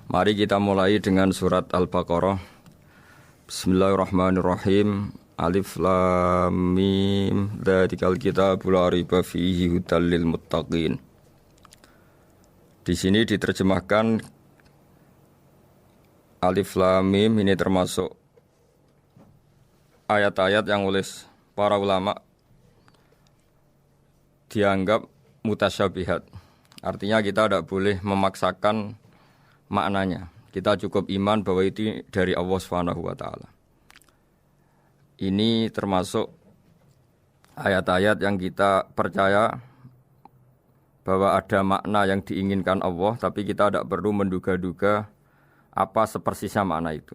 Mari kita mulai dengan surat Al-Baqarah. Bismillahirrahmanirrahim. Alif Lam Mim. Dzalikal kitabul la raiba fihi hudal lil muttaqin. Di sini diterjemahkan Alif Lam Mim ini termasuk ayat-ayat yang oleh para ulama dianggap mutasyabihat. Artinya kita tidak boleh memaksakan maknanya. Kita cukup iman bahwa itu dari Allah Subhanahu wa taala. Ini termasuk ayat-ayat yang kita percaya bahwa ada makna yang diinginkan Allah, tapi kita tidak perlu menduga-duga apa sepersisnya makna itu.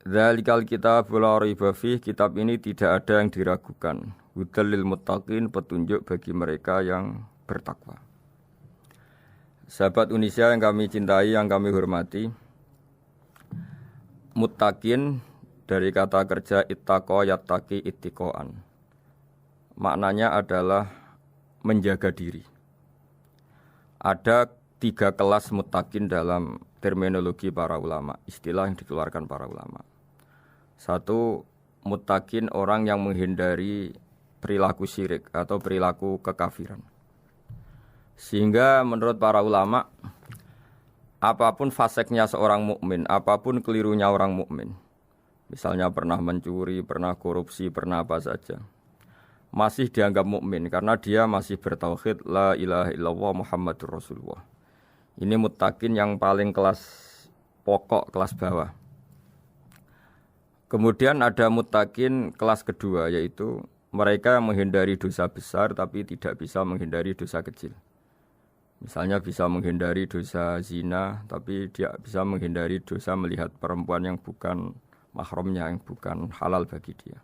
Dzalikal kitabul la raiba fihi, kitab ini tidak ada yang diragukan. Hudal lil muttaqin, petunjuk bagi mereka yang bertakwa. Sahabat Indonesia yang kami cintai, yang kami hormati, muttaqin dari kata kerja ittaqa yattaqi ittiqaan. Maknanya adalah menjaga diri. Ada 3 kelas muttaqin dalam terminologi para ulama, istilah yang dikeluarkan para ulama. 1, muttaqin orang yang menghindari perilaku syirik atau perilaku kekafiran. Sehingga menurut para ulama, apapun faseknya seorang mukmin, apapun kelirunya orang mukmin, misalnya pernah mencuri, pernah korupsi, pernah apa saja, masih dianggap mukmin karena dia masih bertauhid la ilaha illallah Muhammadur Rasulullah. Ini muttaqin yang paling kelas pokok, kelas bawah. Kemudian ada muttaqin kelas kedua, yaitu mereka yang menghindari dosa besar tapi tidak bisa menghindari dosa kecil. Misalnya bisa menghindari dosa zina, tapi dia bisa menghindari dosa melihat perempuan yang bukan mahramnya, yang bukan halal bagi dia.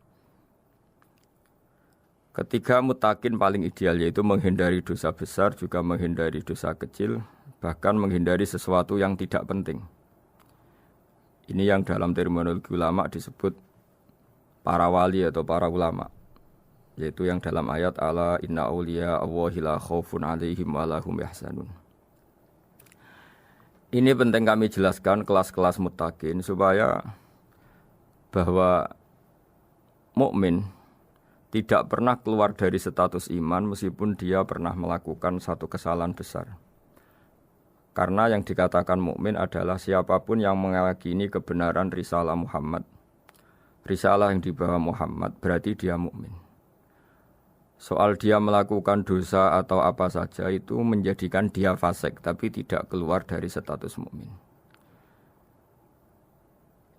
Ketiga muttaqin paling ideal, yaitu menghindari dosa besar, juga menghindari dosa kecil, bahkan menghindari sesuatu yang tidak penting. Ini yang dalam terminologi ulama disebut para wali atau para ulama, yaitu yang dalam ayat ala inna awliya Allahi la khaufun alaihim wa lahum yahzanun. Ini penting kami jelaskan kelas-kelas muttaqin supaya bahwa mukmin tidak pernah keluar dari status iman meskipun dia pernah melakukan satu kesalahan besar. Karena yang dikatakan mukmin adalah siapapun yang meyakini kebenaran risalah Muhammad, risalah yang dibawa Muhammad, berarti dia mukmin. Soal dia melakukan dosa atau apa saja itu menjadikan dia fasik, tapi tidak keluar dari status mukmin.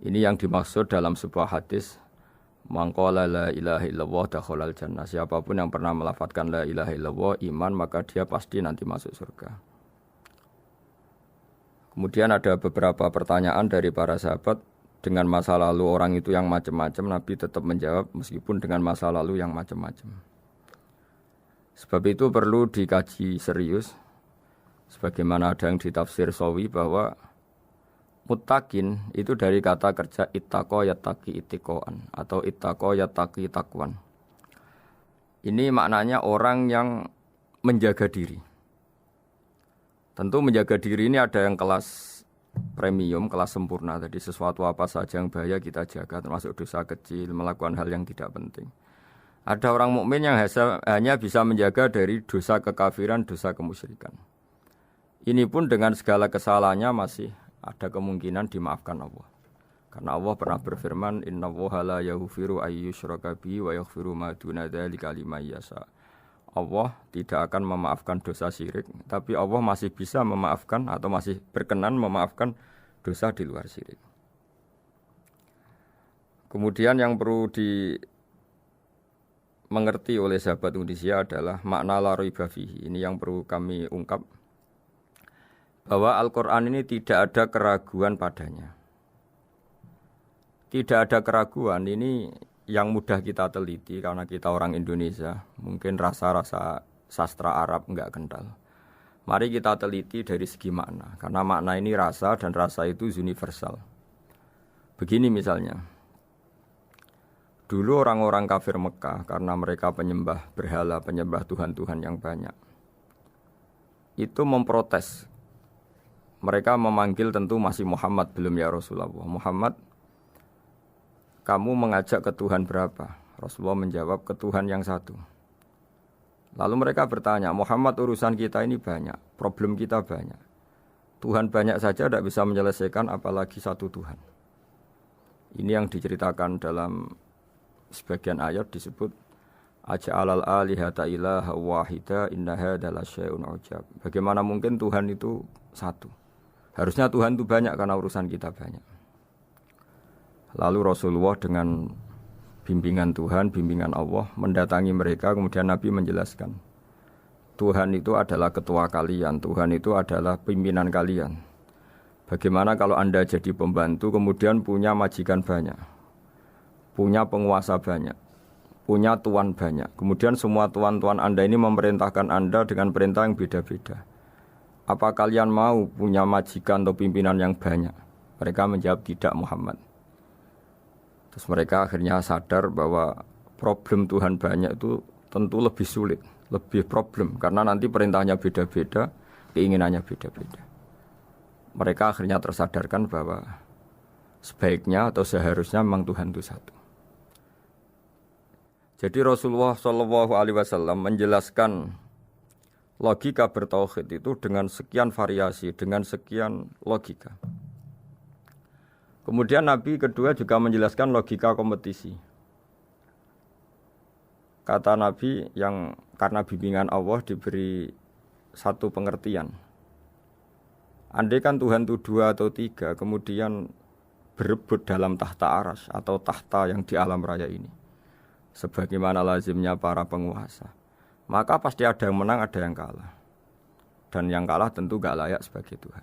Ini yang dimaksud dalam sebuah hadis, man qala la ilaha illallah dakhalal jannah. Siapapun yang pernah melafadzkan la ilaha illallah iman, maka dia pasti nanti masuk surga. Kemudian ada beberapa pertanyaan dari para sahabat dengan masa lalu orang itu yang macam-macam, Nabi tetap menjawab meskipun dengan masa lalu yang macam-macam. Sebab itu perlu dikaji serius, sebagaimana ada yang ditafsir Sawi bahwa muttaqin itu dari kata kerja ittaqa yattaqi ittiqaan atau ittaqa yattaqi taqwan. Ini maknanya orang yang menjaga diri. Tentu menjaga diri ini ada yang kelas premium, kelas sempurna. Jadi sesuatu apa saja yang bahaya kita jaga, termasuk dosa kecil, melakukan hal yang tidak penting. Ada orang mukmin yang hanya bisa menjaga dari dosa kekafiran, dosa kemusyrikan. Ini pun dengan segala kesalahannya masih ada kemungkinan dimaafkan Allah. Karena Allah pernah berfirman, innallaha la yaghfiru ayyushraka bihi wa yaghfiru ma duna dzalika liman yasha. Allah tidak akan memaafkan dosa syirik, tapi Allah masih bisa memaafkan atau masih berkenan memaafkan dosa di luar syirik. Kemudian yang perlu mengerti oleh sahabat Indonesia adalah makna la raiba fihi. Ini yang perlu kami ungkap, bahwa Al-Quran ini tidak ada keraguan padanya. Tidak ada keraguan, ini yang mudah kita teliti karena kita orang Indonesia. Mungkin rasa-rasa sastra Arab enggak kental. Mari kita teliti dari segi makna, karena makna ini rasa dan rasa itu universal. Begini misalnya, dulu orang-orang kafir Mekah karena mereka penyembah berhala, penyembah Tuhan-Tuhan yang banyak, itu memprotes Mereka memanggil tentu masih Muhammad, belum ya Rasulullah. Muhammad, kamu mengajak ke Tuhan berapa? Rasulullah menjawab, ke Tuhan yang satu. Lalu mereka bertanya, Muhammad, urusan kita ini banyak, problem kita banyak. Tuhan banyak saja tidak bisa menyelesaikan, apalagi satu Tuhan. Ini yang diceritakan dalam sebagian ayat disebut Aja'alal alihata ilaha wahida inna hadza lasyai'un ujab. Bagaimana mungkin Tuhan itu satu? Harusnya Tuhan itu banyak karena urusan kita banyak. Lalu Rasulullah dengan bimbingan Tuhan, bimbingan Allah mendatangi mereka, kemudian Nabi menjelaskan Tuhan itu adalah ketua kalian, Tuhan itu adalah pimpinan kalian. Bagaimana kalau Anda jadi pembantu kemudian punya majikan banyak, punya penguasa banyak, punya tuan banyak, kemudian semua tuan-tuan Anda ini memerintahkan Anda dengan perintah yang beda-beda. Apa kalian mau punya majikan atau pimpinan yang banyak? Mereka menjawab tidak, Muhammad. Terus mereka akhirnya sadar bahwa problem Tuhan banyak itu tentu lebih sulit, lebih problem. Karena nanti perintahnya beda-beda, keinginannya beda-beda. Mereka akhirnya tersadarkan bahwa sebaiknya atau seharusnya memang Tuhan itu satu. Jadi Rasulullah SAW menjelaskan logika bertauhid itu dengan sekian variasi, dengan sekian logika. Kemudian Nabi kedua juga menjelaskan logika kompetisi. Kata Nabi yang karena bimbingan Allah diberi satu pengertian. Andai kan Tuhan itu 2 atau 3, kemudian berebut dalam tahta aras atau tahta yang di alam raya ini. Sebagaimana lazimnya para penguasa. Maka pasti ada yang menang, ada yang kalah. Dan yang kalah tentu gak layak sebagai Tuhan.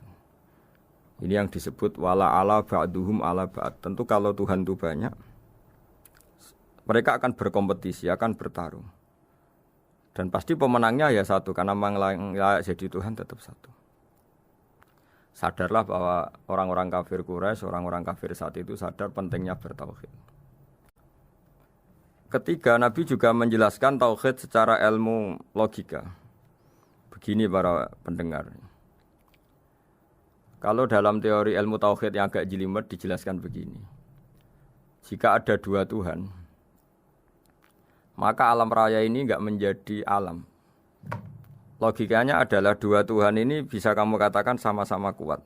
Ini yang disebut wala ala ba'duhum ala ba'd. Tentu kalau Tuhan itu banyak, mereka akan berkompetisi, akan bertarung. Dan pasti pemenangnya ya satu, karena memang layak jadi Tuhan tetap satu. Sadarlah bahwa orang-orang kafir Quraisy, orang-orang kafir saat itu sadar pentingnya bertauhid. Ketiga, Nabi juga menjelaskan tauhid secara ilmu logika. Begini para pendengar. Kalau dalam teori ilmu tauhid yang agak jelimet dijelaskan begini. Jika ada 2 Tuhan, maka alam raya ini enggak menjadi alam. Logikanya adalah 2 Tuhan ini bisa kamu katakan sama-sama kuat.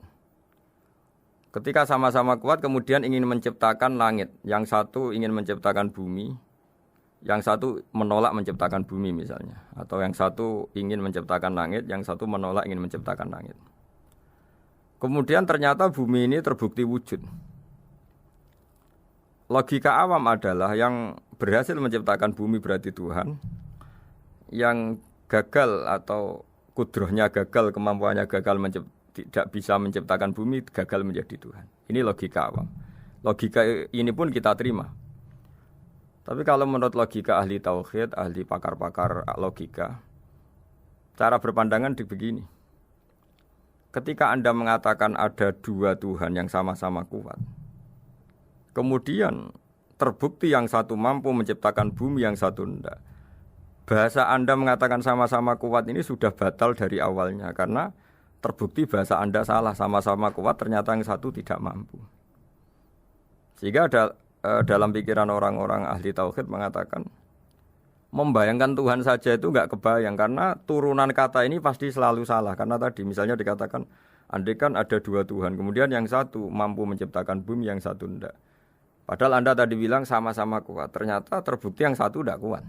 Ketika sama-sama kuat kemudian ingin menciptakan langit. Yang satu ingin menciptakan bumi, yang satu menolak menciptakan bumi misalnya. Atau yang satu ingin menciptakan langit, yang satu menolak ingin menciptakan langit. Kemudian ternyata bumi ini terbukti wujud. Logika awam adalah yang berhasil menciptakan bumi berarti Tuhan. Yang gagal atau kudrohnya gagal, kemampuannya gagal tidak bisa menciptakan bumi, gagal menjadi Tuhan. Ini logika awam. Logika ini pun kita terima. Tapi kalau menurut logika ahli tauhid, ahli pakar-pakar logika, cara berpandangan begini. Ketika Anda mengatakan ada 2 Tuhan yang sama-sama kuat, kemudian terbukti yang satu mampu menciptakan bumi, yang satu tidak. Bahasa Anda mengatakan sama-sama kuat ini sudah batal dari awalnya, karena terbukti bahasa Anda salah, sama-sama kuat ternyata yang satu tidak mampu. Sehingga dalam pikiran orang-orang ahli tauhid mengatakan, membayangkan Tuhan saja itu enggak kebayang, karena turunan kata ini pasti selalu salah. Karena tadi misalnya dikatakan, andai kan ada 2 Tuhan, kemudian yang satu mampu menciptakan bumi, yang satu tidak. Padahal Anda tadi bilang sama-sama kuat, ternyata terbukti yang satu tidak kuat.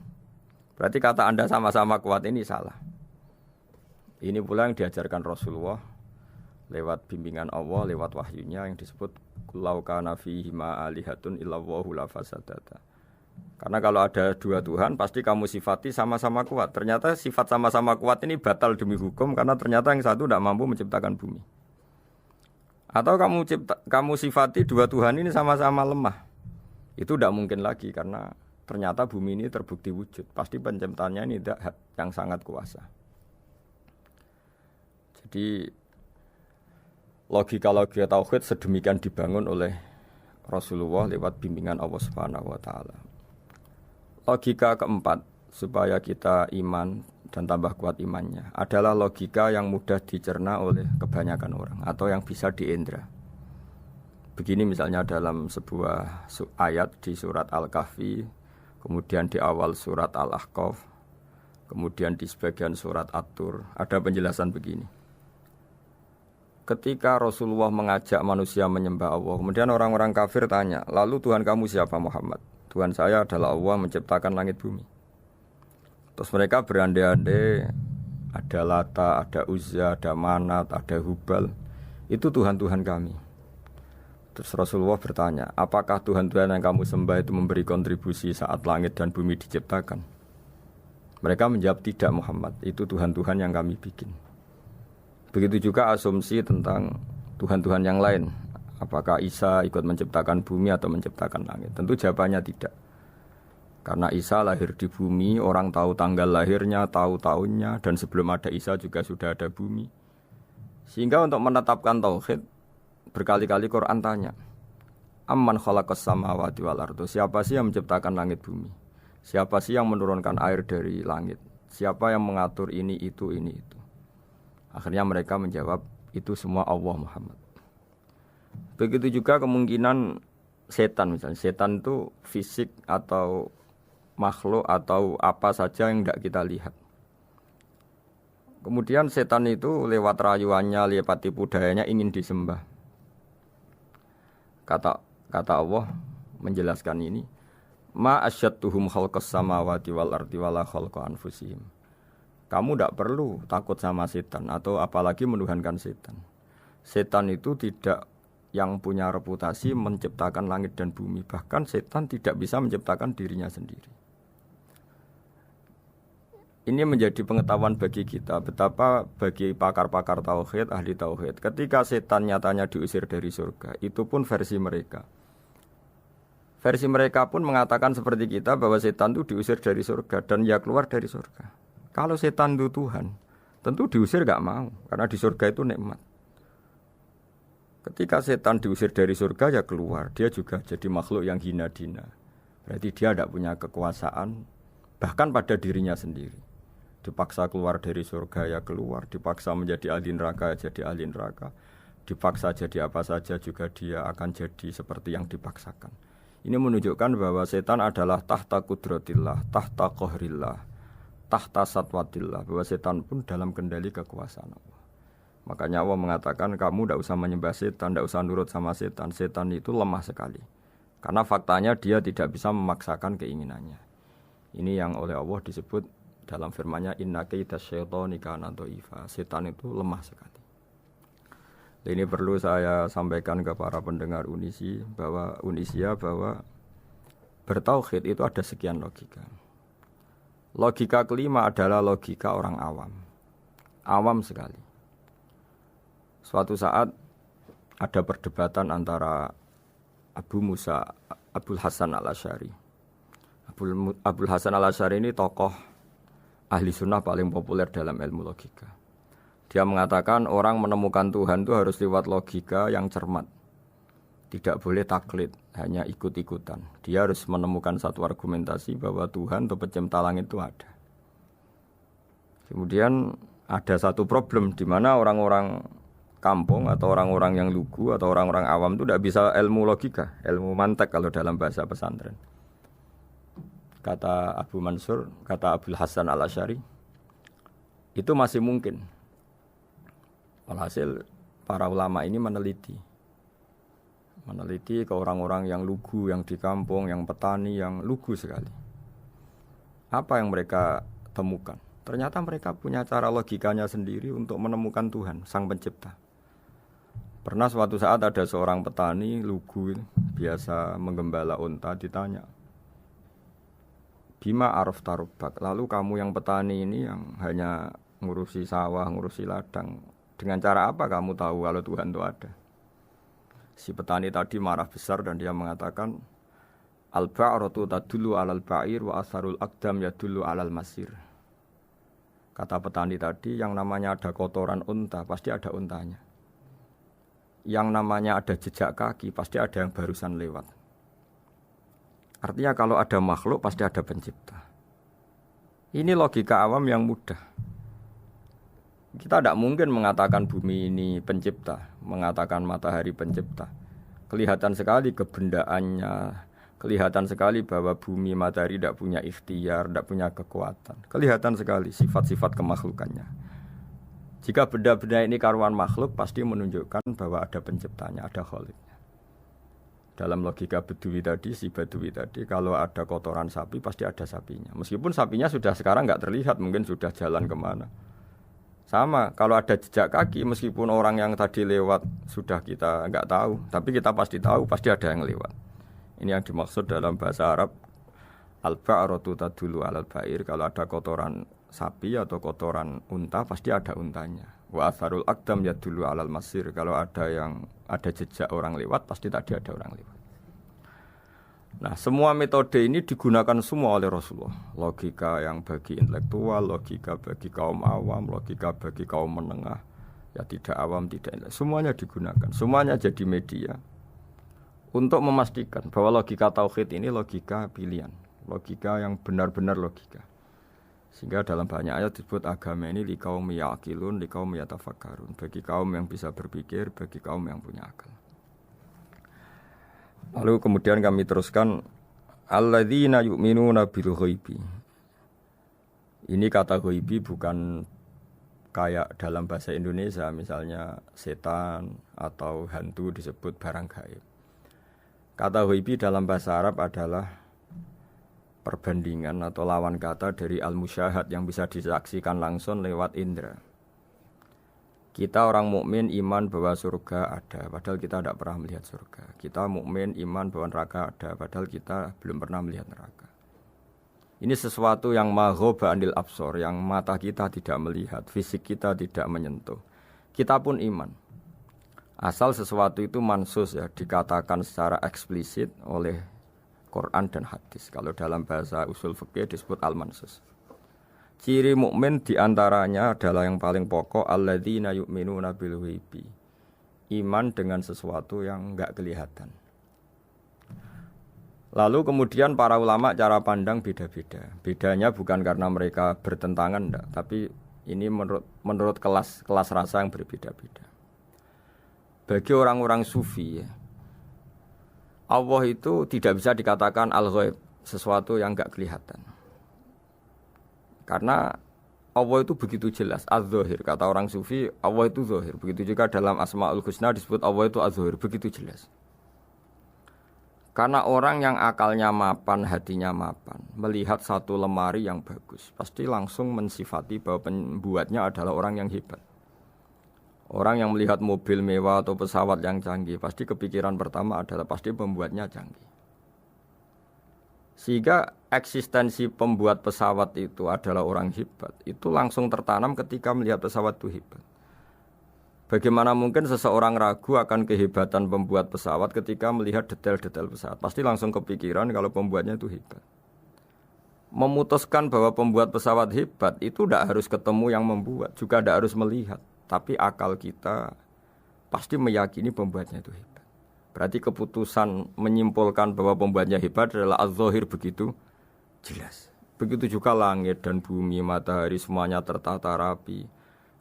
Berarti kata Anda sama-sama kuat ini salah. Ini pula yang diajarkan Rasulullah lewat bimbingan Allah, lewat wahyunya yang disebut Lau kana fihi ma alihatun illallahu la fasadata. Karena kalau ada 2 Tuhan, pasti kamu sifati sama-sama kuat. Ternyata sifat sama-sama kuat ini batal demi hukum, karena ternyata yang satu tidak mampu menciptakan bumi. Atau kamu sifati 2 Tuhan ini sama-sama lemah. Itu tidak mungkin lagi, karena ternyata bumi ini terbukti wujud. Pasti penciptanya ini tidak yang sangat kuasa. Jadi logika-logika tauhid sedemikian dibangun oleh Rasulullah lewat bimbingan Allah Subhanahu wa taala. Logika keempat, supaya kita iman dan tambah kuat imannya adalah logika yang mudah dicerna oleh kebanyakan orang atau yang bisa diindra. Begini misalnya dalam sebuah ayat di surat Al-Kahfi, kemudian di awal surat Al-Ahqaf, kemudian di sebagian surat At-Tur, ada penjelasan begini. Ketika Rasulullah mengajak manusia menyembah Allah, kemudian orang-orang kafir tanya, lalu Tuhan kamu siapa Muhammad? Tuhan saya adalah Allah menciptakan langit bumi. Terus mereka berandai-andai, ada Lata, ada Uzza, ada Manat, ada Hubal. Itu Tuhan-Tuhan kami. Terus Rasulullah bertanya, apakah Tuhan-Tuhan yang kamu sembah itu memberi kontribusi saat langit dan bumi diciptakan? Mereka menjawab, tidak Muhammad, itu Tuhan-Tuhan yang kami bikin. Begitu juga asumsi tentang Tuhan-Tuhan yang lain. Apakah Isa ikut menciptakan bumi atau menciptakan langit? Tentu jawabannya tidak. Karena Isa lahir di bumi, orang tahu tanggal lahirnya, tahu tahunnya, dan sebelum ada Isa juga sudah ada bumi. Sehingga untuk menetapkan tauhid, berkali-kali Quran tanya, Amman khalaqas samawati wal ardu. Siapa sih yang menciptakan langit bumi? Siapa sih yang menurunkan air dari langit? Siapa yang mengatur ini, itu, ini, itu? Akhirnya mereka menjawab, itu semua Allah Muhammad. Begitu juga kemungkinan setan misalnya. Setan itu fisik atau makhluk atau apa saja yang tidak kita lihat. Kemudian setan itu lewat rayuannya, lewat tipu dayanya ingin disembah. Kata Allah menjelaskan ini, ma asyadduhum khalqas samawati wal ardi wala khalqa anfusihim. Kamu tidak perlu takut sama setan atau apalagi menuhankan setan. Setan itu tidak yang punya reputasi menciptakan langit dan bumi. Bahkan setan tidak bisa menciptakan dirinya sendiri. Ini menjadi pengetahuan bagi kita, betapa bagi pakar-pakar tauhid, ahli tauhid, ketika setan nyatanya diusir dari surga, itu pun versi mereka. Versi mereka pun mengatakan seperti kita bahwa setan itu diusir dari surga dan ya keluar dari surga. Kalau setan itu Tuhan, tentu diusir gak mau, karena di surga itu nikmat. Ketika setan diusir dari surga ya keluar, dia juga jadi makhluk yang hina dina. Berarti dia tidak punya kekuasaan, bahkan pada dirinya sendiri. Dipaksa keluar dari surga ya keluar, dipaksa menjadi ahli neraka ya jadi ahli neraka, dipaksa jadi apa saja juga dia akan jadi seperti yang dipaksakan. Ini menunjukkan bahwa setan adalah tahta kudratillah, tahta qahrillah, tahta satwatillah, bahwa setan pun dalam kendali kekuasaan Allah. Makanya Allah mengatakan kamu tidak usah menyembah setan, tidak usah nurut sama setan. Setan itu lemah sekali, karena faktanya dia tidak bisa memaksakan keinginannya. Ini yang oleh Allah disebut dalam firman-Nya inna kaida syaitani kana dhaifa. Setan itu lemah sekali. Ini perlu saya sampaikan ke para pendengar Unisia bahwa bertauhid itu ada sekian logika. Logika kelima adalah logika orang awam. Awam sekali. Suatu saat ada perdebatan antara Abul Hasan al-Asy'ari. Abul Hasan al-Asy'ari ini tokoh ahli sunnah paling populer dalam ilmu logika. Dia mengatakan orang menemukan Tuhan itu harus lewat logika yang cermat. Tidak boleh taklid, hanya ikut-ikutan. Dia harus menemukan satu argumentasi bahwa Tuhan atau pencipta langit itu ada. Kemudian ada satu problem di mana orang-orang kampung atau orang-orang yang lugu atau orang-orang awam itu tidak bisa ilmu logika, ilmu mantek kalau dalam bahasa pesantren. Kata Abu Mansur, kata Abul Hasan al-Asy'ari, itu masih mungkin. Walhasil para ulama ini meneliti ke orang-orang yang lugu, yang di kampung, yang petani, yang lugu sekali. Apa yang mereka temukan? Ternyata mereka punya cara logikanya sendiri untuk menemukan Tuhan, Sang Pencipta. Pernah suatu saat ada seorang petani lugu, biasa menggembala unta, ditanya, Bima araf tarubak, lalu kamu yang petani ini yang hanya ngurusi sawah, ngurusi ladang, dengan cara apa kamu tahu kalau Tuhan itu ada? Si petani tadi marah besar dan dia mengatakan, Al-ba'ratu tadullu alal ba'ir wa asharul aqdam yadullu alal masir. Kata petani tadi, yang namanya ada kotoran unta, pasti ada untanya. Yang namanya ada jejak kaki, pasti ada yang barusan lewat. Artinya kalau ada makhluk, pasti ada pencipta. Ini logika awam yang mudah. Kita tidak mungkin mengatakan bumi ini pencipta, mengatakan matahari pencipta. Kelihatan sekali kebendaannya, kelihatan sekali bahwa bumi matahari tidak punya ikhtiar, tidak punya kekuatan. Kelihatan sekali sifat-sifat kemakhlukannya. Jika benda-benda ini karuan makhluk, pasti menunjukkan bahwa ada penciptanya, ada khaliknya. Dalam logika Bedui tadi, si Bedui tadi, kalau ada kotoran sapi, pasti ada sapinya. Meskipun sapinya sudah sekarang nggak terlihat, mungkin sudah jalan kemana. Sama, kalau ada jejak kaki, meskipun orang yang tadi lewat sudah kita nggak tahu, tapi kita pasti tahu, pasti ada yang lewat. Ini yang dimaksud dalam bahasa Arab, al-ba'ratu tadullu 'alal ba'ir. Kalau ada kotoran sapi atau kotoran unta, pasti ada untanya. Wa atharul aqdam yadullu 'alal masir. Kalau ada jejak orang lewat, pasti tadi ada orang lewat. Nah, semua metode ini digunakan semua oleh Rasulullah. Logika yang bagi intelektual, logika bagi kaum awam, logika bagi kaum menengah, ya tidak awam, tidak intelektual. Semuanya digunakan, semuanya jadi media untuk memastikan bahwa logika tauhid ini logika pilihan, logika yang benar-benar logika. Sehingga dalam banyak ayat disebut agama ini liqaum yaqilun, liqaum yatafakkarun, bagi kaum yang bisa berpikir, bagi kaum yang punya akal. Lalu kemudian kami teruskan alladzina yu'minuna bil ghaibi. Ini kata ghaibi bukan kayak dalam bahasa Indonesia misalnya setan atau hantu disebut barang gaib. Kata ghaibi dalam bahasa Arab adalah perbandingan atau lawan kata dari al-musyahad yang bisa disaksikan langsung lewat indera. Kita orang mukmin iman bahwa surga ada, padahal kita tidak pernah melihat surga. Kita mukmin iman bahwa neraka ada, padahal kita belum pernah melihat neraka. Ini sesuatu yang maghoba anil absor, yang mata kita tidak melihat, fisik kita tidak menyentuh. Kita pun iman. Asal sesuatu itu mansus ya, dikatakan secara eksplisit oleh Quran dan hadis. Kalau dalam bahasa usul fikih disebut al-mansus. Ciri mukmin diantaranya adalah yang paling pokok alladzina yu'minuna bil ghaibi. Iman dengan sesuatu yang enggak kelihatan. Lalu kemudian para ulama cara pandang beda-beda. Bedanya bukan karena mereka bertentangan enggak, tapi ini menurut kelas rasa yang berbeda-beda. Bagi orang-orang sufi ya, Allah itu tidak bisa dikatakan al-ghaib, sesuatu yang enggak kelihatan. Karena Allah itu begitu jelas, az-zahir. Kata orang sufi, Allah itu zahir. Begitu juga dalam Asmaul Husna disebut Allah itu az-zahir, begitu jelas. Karena orang yang akalnya mapan, hatinya mapan, melihat satu lemari yang bagus, pasti langsung mensifati bahwa pembuatnya adalah orang yang hebat. Orang yang melihat mobil mewah atau pesawat yang canggih, pasti kepikiran pertama adalah pasti pembuatnya canggih. Sehingga eksistensi pembuat pesawat itu adalah orang hebat, itu langsung tertanam ketika melihat pesawat itu hebat. Bagaimana mungkin seseorang ragu akan kehebatan pembuat pesawat ketika melihat detail-detail pesawat? Pasti langsung kepikiran kalau pembuatnya itu hebat. Memutuskan bahwa pembuat pesawat hebat itu tidak harus ketemu yang membuat, juga tidak harus melihat. Tapi akal kita pasti meyakini pembuatnya itu hebat. Berarti keputusan menyimpulkan bahwa pembuatnya hebat adalah az-zahir begitu jelas. Begitu juga langit dan bumi, matahari semuanya tertata rapi.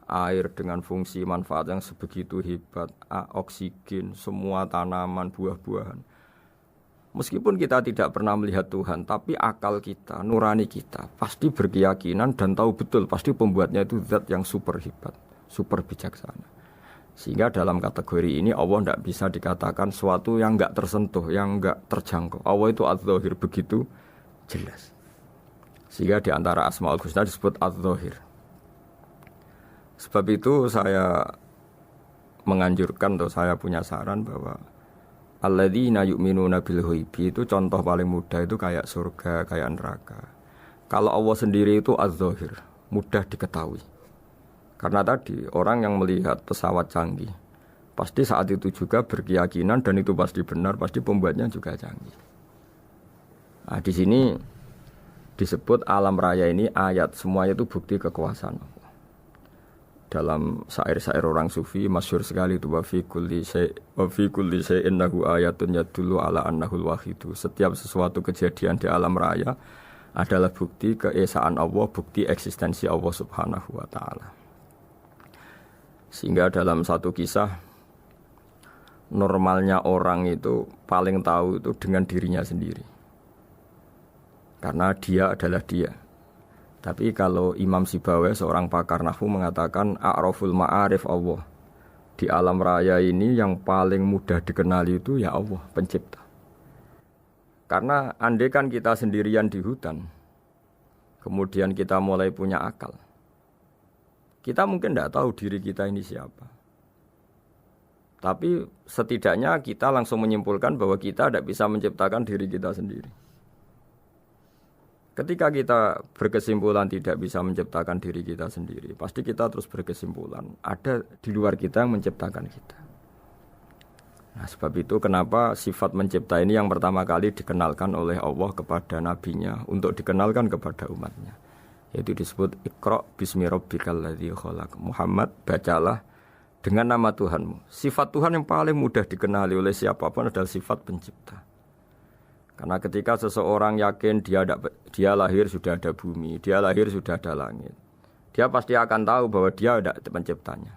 Air dengan fungsi manfaat yang sebegitu hebat, oksigen, semua tanaman, buah-buahan. Meskipun kita tidak pernah melihat Tuhan, tapi akal kita, nurani kita pasti berkeyakinan dan tahu betul pasti pembuatnya itu zat yang super hebat, super bijaksana. Sehingga dalam kategori ini Allah tidak bisa dikatakan sesuatu yang enggak tersentuh, yang enggak terjangkau. Allah itu az-zahir begitu jelas. Sehingga di antara Asmaul Husna disebut az-zahir. Sebab itu saya menganjurkan atau saya punya saran bahwa alladzina yu'minuna bil ghaibi itu contoh paling mudah itu kayak surga, kayak neraka. Kalau Allah sendiri itu az-zahir, mudah diketahui. Karena tadi orang yang melihat pesawat canggih pasti saat itu juga berkeyakinan dan itu pasti benar, pasti pembuatnya juga canggih. Nah, di sini disebut alam raya ini ayat, semuanya itu bukti kekuasaan Allah. Dalam syair-syair orang sufi masyhur sekali itu wa fi kulli shay'in lahu ayatun yadullu ala annahul wahidu. Setiap sesuatu kejadian di alam raya adalah bukti keesaan Allah, bukti eksistensi Allah Subhanahu wa taala. Sehingga dalam satu kisah, normalnya orang itu paling tahu itu dengan dirinya sendiri. Karena dia adalah dia. Tapi kalau Imam Sibawayh, seorang pakar nahwu, mengatakan a'raful ma'arif Allah. Di alam raya ini yang paling mudah dikenali itu ya Allah, pencipta. Karena andai kan kita sendirian di hutan, kemudian kita mulai punya akal, kita mungkin tidak tahu diri kita ini siapa. Tapi setidaknya kita langsung menyimpulkan bahwa kita tidak bisa menciptakan diri kita sendiri. Ketika kita berkesimpulan tidak bisa menciptakan diri kita sendiri, pasti kita terus berkesimpulan ada di luar kita yang menciptakan kita. Nah, sebab itu kenapa sifat mencipta ini yang pertama kali dikenalkan oleh Allah kepada nabinya untuk dikenalkan kepada umatnya. Yaitu disebut Iqra bismi rabbikal ladzi khalaq. Muhammad, bacalah dengan nama Tuhanmu. Sifat Tuhan yang paling mudah dikenali oleh siapapun adalah sifat pencipta. Karena ketika seseorang yakin dia lahir sudah ada bumi, dia lahir sudah ada langit, dia pasti akan tahu bahwa dia ada penciptanya.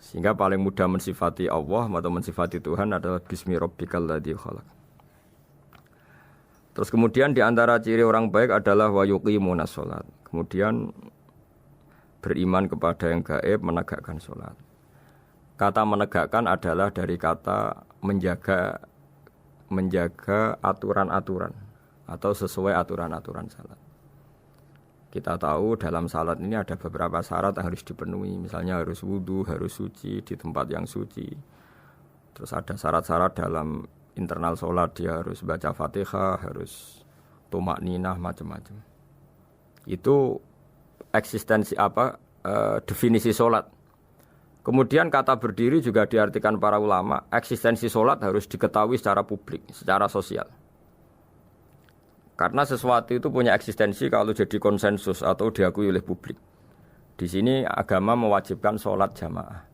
Sehingga paling mudah mensifati Allah atau mensifati Tuhan adalah bismi rabbikal ladzi khalaq. Terus kemudian di antara ciri orang baik adalah wa yuqimunas shalat. Kemudian beriman kepada yang gaib, menegakkan salat. Kata menegakkan adalah dari kata menjaga aturan-aturan atau sesuai aturan-aturan salat. Kita tahu dalam salat ini ada beberapa syarat yang harus dipenuhi. Misalnya harus wudu, harus suci di tempat yang suci. Terus ada syarat-syarat dalam internal salat, dia harus baca Fatihah, harus tumakninah, macam-macam. Itu eksistensi definisi salat. Kemudian kata berdiri juga diartikan para ulama, eksistensi sholat harus diketahui secara publik, secara sosial. Karena sesuatu itu punya eksistensi kalau jadi konsensus atau diakui oleh publik. Di sini agama mewajibkan sholat jamaah.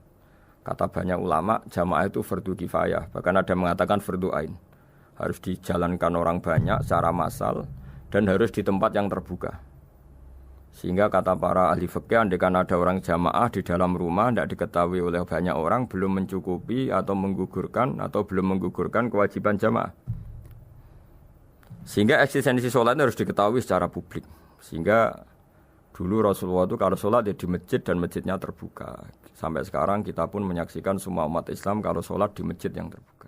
Kata banyak ulama, jamaah itu fardu kifayah, bahkan ada mengatakan fardu ain. Harus dijalankan orang banyak secara massal dan harus di tempat yang terbuka. Sehingga kata para ahli fikih, andaikan ada orang jamaah di dalam rumah tidak diketahui oleh banyak orang, belum mencukupi atau belum menggugurkan kewajiban jamaah. Sehingga eksistensi sholat harus diketahui secara publik. Sehingga dulu Rasulullah itu kalau sholat ya di masjid dan masjidnya terbuka. Sampai sekarang kita pun menyaksikan semua umat Islam kalau sholat di masjid yang terbuka.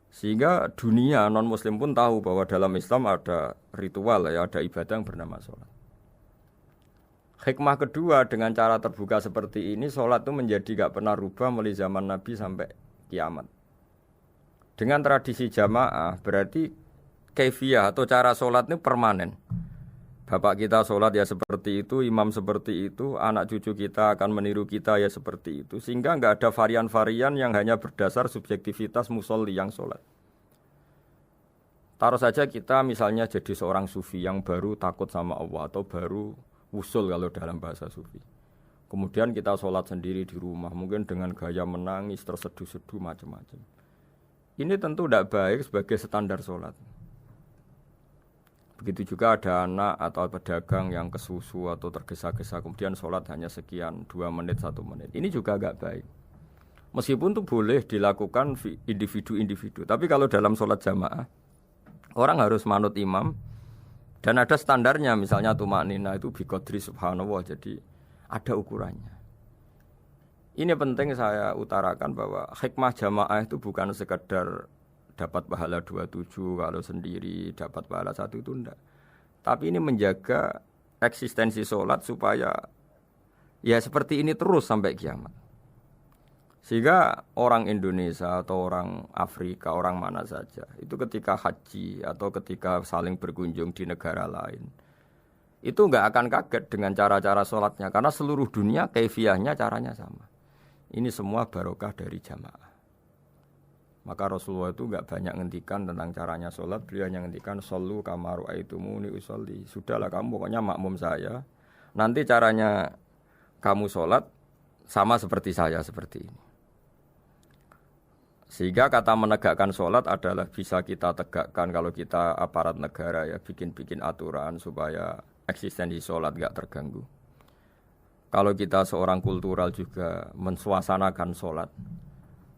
Sehingga dunia non-muslim pun tahu bahwa dalam Islam ada ritual, ada ibadah yang bernama sholat. Hikmah kedua dengan cara terbuka seperti ini, sholat itu menjadi gak pernah rubah mulai zaman Nabi sampai kiamat. Dengan tradisi jamaah berarti kaifiyah atau cara sholat ini permanen. Bapak kita sholat ya seperti itu, imam seperti itu, anak cucu kita akan meniru kita ya seperti itu. Sehingga gak ada varian-varian yang hanya berdasar subjektivitas musolli yang sholat. Taruh saja kita misalnya jadi seorang sufi yang baru takut sama Allah atau baru usul kalau dalam bahasa sufi. Kemudian kita sholat sendiri di rumah, mungkin dengan gaya menangis, terseduh-seduh, macam-macam. Ini tentu tidak baik sebagai standar sholat. Begitu juga ada anak atau pedagang yang kesusu atau tergesa-gesa, kemudian sholat hanya sekian, 2 menit, 1 menit. Ini juga tidak baik. Meskipun itu boleh dilakukan individu-individu. Tapi kalau dalam sholat jamaah, orang harus manut imam, dan ada standarnya, misalnya tumakninah itu biqadri subhanallah, jadi ada ukurannya. Ini penting saya utarakan bahwa hikmah jamaah itu bukan sekedar dapat pahala 27 kalau sendiri, dapat pahala 1 itu enggak. Tapi ini menjaga eksistensi sholat supaya ya seperti ini terus sampai kiamat. Sehingga orang Indonesia atau orang Afrika, orang mana saja, itu ketika haji atau ketika saling berkunjung di negara lain, itu enggak akan kaget dengan cara-cara sholatnya, karena seluruh dunia kaifiyahnya caranya sama. Ini semua barokah dari jamaah. Maka Rasulullah itu enggak banyak ngendikan tentang caranya sholat, beliau hanya ngendikan shollu kama ra'aitumuni usolli. Sudahlah kamu pokoknya makmum saya, nanti caranya kamu sholat sama seperti saya seperti ini. Sehingga kata menegakkan sholat adalah bisa kita tegakkan kalau kita aparat negara ya bikin-bikin aturan supaya eksistensi sholat nggak terganggu. Kalau kita seorang kultural juga mensuasanakan sholat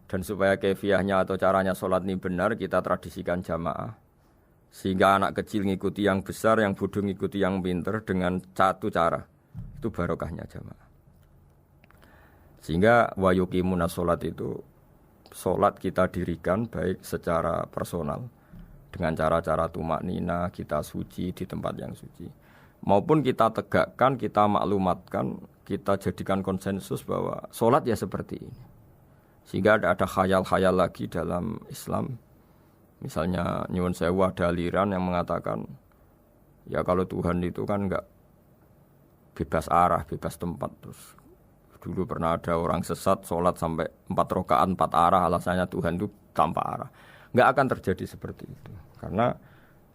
dan supaya kefiahnya atau caranya sholat ini benar kita tradisikan jamaah. Sehingga anak kecil ngikuti yang besar, yang bodoh ngikuti yang pinter dengan satu cara. Itu barokahnya jamaah. Sehingga wa yuqimuna sholat itu sholat kita dirikan baik secara personal dengan cara-cara tumak nina, kita suci di tempat yang suci, maupun kita tegakkan, kita maklumatkan, kita jadikan konsensus bahwa sholat ya seperti ini. Sehingga ada khayal-khayal lagi dalam Islam. Misalnya nyuwun sewu ada aliran yang mengatakan ya kalau Tuhan itu kan enggak bebas arah, bebas tempat. Terus dulu pernah ada orang sesat sholat sampai 4 rakaat 4 arah, alasannya Tuhan itu tanpa arah. Enggak akan terjadi seperti itu. Karena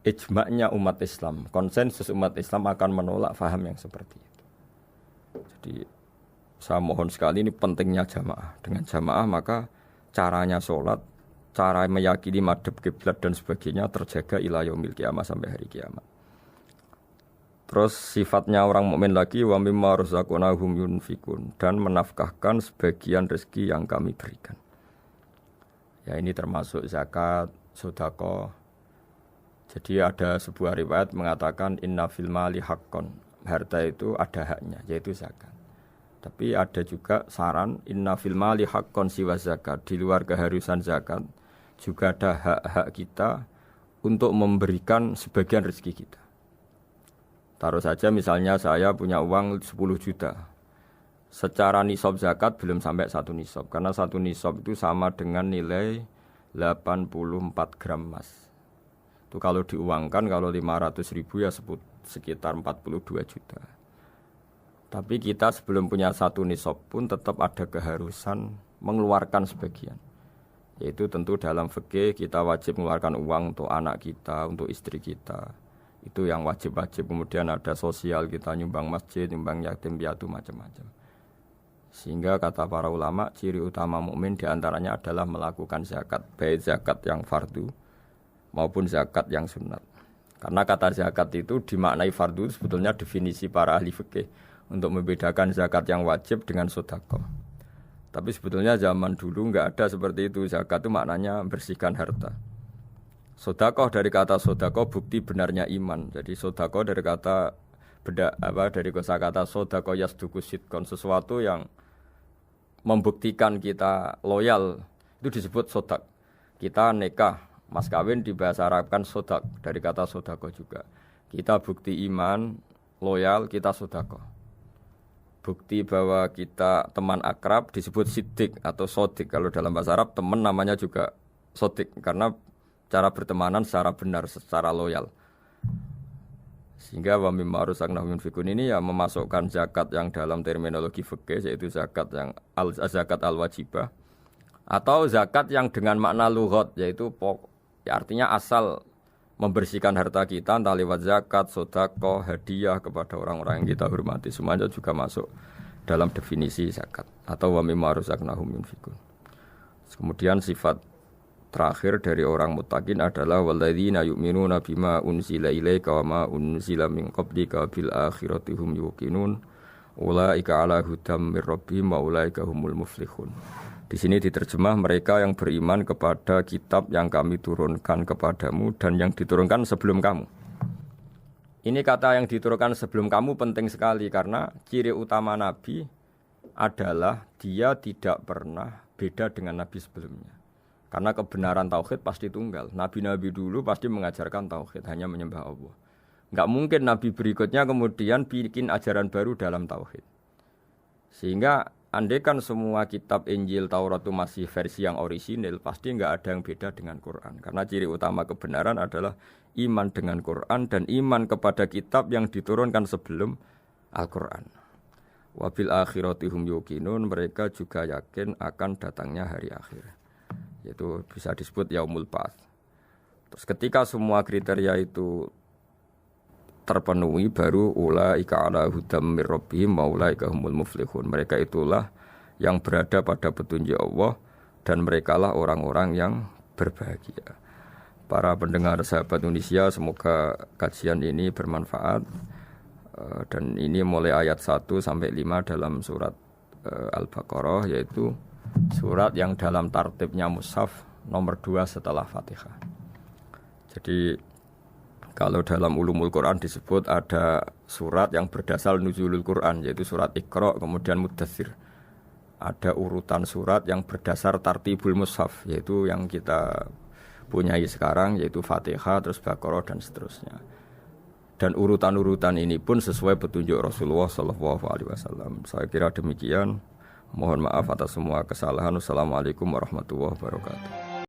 ijma'nya umat Islam, konsensus umat Islam akan menolak faham yang seperti itu. Jadi saya mohon sekali, ini pentingnya jamaah. Dengan jamaah maka caranya sholat, cara meyakini madhab kiblat dan sebagainya terjaga ila yaumil qiyamah sampai hari kiamat. Terus sifatnya orang mukmin lagi wa mimma razaqnahum yunfikun, dan menafkahkan sebagian rezeki yang kami berikan. Ya ini termasuk zakat, sedekah. Jadi ada sebuah riwayat mengatakan inna fil mali haqqon, harta itu ada haknya yaitu zakat. Tapi ada juga saran inna fil mali haqqon siwa zakat, di luar keharusan zakat juga ada hak-hak kita untuk memberikan sebagian rezeki kita. Taruh saja misalnya saya punya uang 10 juta. Secara nisab zakat belum sampai 1 nisab. Karena 1 nisab itu sama dengan nilai 84 gram emas. Itu kalau diuangkan, kalau 500 ribu ya sekitar 42 juta. Tapi kita sebelum punya 1 nisab pun tetap ada keharusan mengeluarkan sebagian. Yaitu tentu dalam fikih kita wajib mengeluarkan uang untuk anak kita, untuk istri kita. Itu yang wajib-wajib. Kemudian ada sosial, kita nyumbang masjid, nyumbang yatim piatu, macam-macam. Sehingga kata para ulama, ciri utama mukmin diantaranya adalah melakukan zakat, baik zakat yang fardu maupun zakat yang sunat. Karena kata zakat itu dimaknai fardu, sebetulnya definisi para ahli fikih untuk membedakan zakat yang wajib dengan sedekah. Tapi sebetulnya zaman dulu enggak ada seperti itu. Zakat itu maknanya bersihkan harta. Sedekah dari kata sedekah bukti benarnya iman. Jadi sedekah dari kata dari kosakata sedekah yasduqu sidqon, sesuatu yang membuktikan kita loyal itu disebut sedekah. Kita nikah, mas kawin di bahasa Arab kan sedekah dari kata sedekah juga. Kita bukti iman, loyal, kita sedekah. Bukti bahwa kita teman akrab disebut siddiq atau sodik. Kalau dalam bahasa Arab teman namanya juga sodik karena cara bertemanan secara benar, secara loyal. Sehingga wa mimma razaqnahum yunfikun ini ya memasukkan zakat yang dalam terminologi fikih yaitu zakat yang zakat al-wajibah atau zakat yang dengan makna lughat yaitu ya artinya asal membersihkan harta kita entah lewat zakat, sedekah, hadiah kepada orang-orang yang kita hormati, semuanya juga masuk dalam definisi zakat atau wa mimma razaqnahum yunfikun. Kemudian sifat terakhir dari orang muttaqin adalah walladzina yu'minuna bima unzila ilaika wa ma unzila min qablika bil akhirati hum yuqinun ulaika ala hudam mir rabbihim wa ulaika humul muflihun. Di sini diterjemah mereka yang beriman kepada kitab yang kami turunkan kepadamu dan yang diturunkan sebelum kamu. Ini kata yang diturunkan sebelum kamu penting sekali karena ciri utama Nabi adalah dia tidak pernah beda dengan Nabi sebelumnya. Karena kebenaran tauhid pasti tunggal. Nabi-nabi dulu pasti mengajarkan tauhid, hanya menyembah Allah. Enggak mungkin nabi berikutnya kemudian bikin ajaran baru dalam tauhid. Sehingga andaikan semua kitab Injil, Taurat itu masih versi yang orisinil, pasti enggak ada yang beda dengan Quran. Karena ciri utama kebenaran adalah iman dengan Quran dan iman kepada kitab yang diturunkan sebelum Al-Quran. Wabil akhirati hum yuqinun, mereka juga yakin akan datangnya hari akhir. Itu bisa disebut yaumul ba'ats. Terus ketika semua kriteria itu terpenuhi baru ulaika ala hudam mir rabbihim wa ulaika humul muflihun. Mereka itulah yang berada pada petunjuk Allah dan merekalah orang-orang yang berbahagia. Para pendengar sahabat Indonesia, semoga kajian ini bermanfaat. Dan ini mulai ayat 1 sampai 5 dalam surat Al-Baqarah, yaitu surat yang dalam tartibnya mushaf nomor 2 setelah Fatihah. Jadi kalau dalam ulumul Quran disebut ada surat yang berdasar nuzulul Quran, yaitu surat Iqra, kemudian Muddatsir. Ada urutan surat yang berdasar tartibul mushaf, yaitu yang kita punyai sekarang, yaitu Fatihah, terus Baqarah dan seterusnya. Dan urutan-urutan ini pun sesuai petunjuk Rasulullah SAW. Saya kira demikian. Mohon maaf atas semua kesalahan. Wassalamualaikum warahmatullahi wabarakatuh.